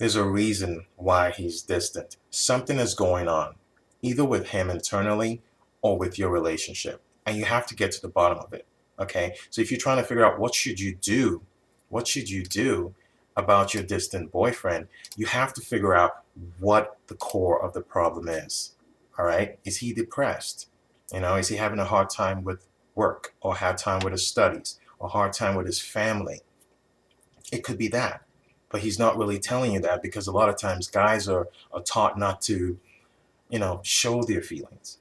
There's a reason why he's distant. Something is going on, either with him internally or with your relationship. And you have to get to the bottom of it. Okay. So if you're trying to figure out what should you do about your distant boyfriend, you have to figure out what the core of the problem is. All right. Is he depressed? Is he having a hard time with work or hard time with his studies or hard time with his family? It could be that, but he's not really telling you that because a lot of times guys are taught not to, show their feelings,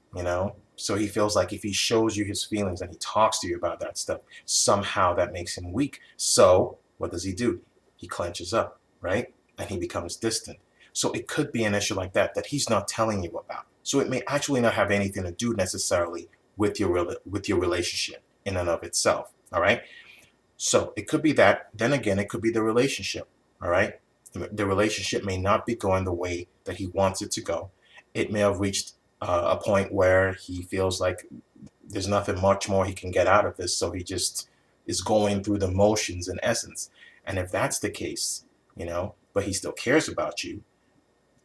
So he feels like if he shows you his feelings and he talks to you about that stuff, somehow that makes him weak. So what does he do? He clenches up, right? And he becomes distant. So it could be an issue like that he's not telling you about. So it may actually not have anything to do necessarily with your relationship in and of itself. All right. So it could be that. Then again, it could be the relationship. All right. The relationship may not be going the way that he wants it to go. It may have reached a point where he feels like there's nothing much more he can get out of this. So he just is going through the motions in essence. And if that's the case, but he still cares about you,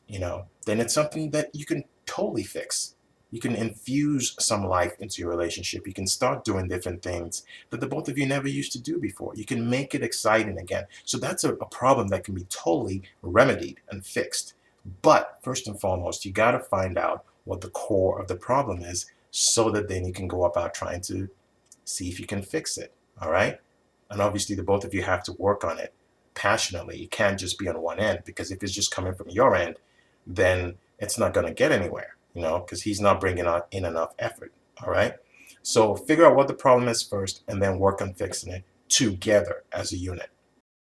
then it's something that you can totally fix. You can infuse some life into your relationship. You can start doing different things that the both of you never used to do before. You can make it exciting again. So that's a problem that can be totally remedied and fixed. But first and foremost, you got to find out what the core of the problem is so that then you can go about trying to see if you can fix it. All right. And obviously, the both of you have to work on it passionately. It can't just be on one end, because if it's just coming from your end, then it's not going to get anywhere, because he's not bringing in enough effort. All right. So figure out what the problem is first and then work on fixing it together as a unit.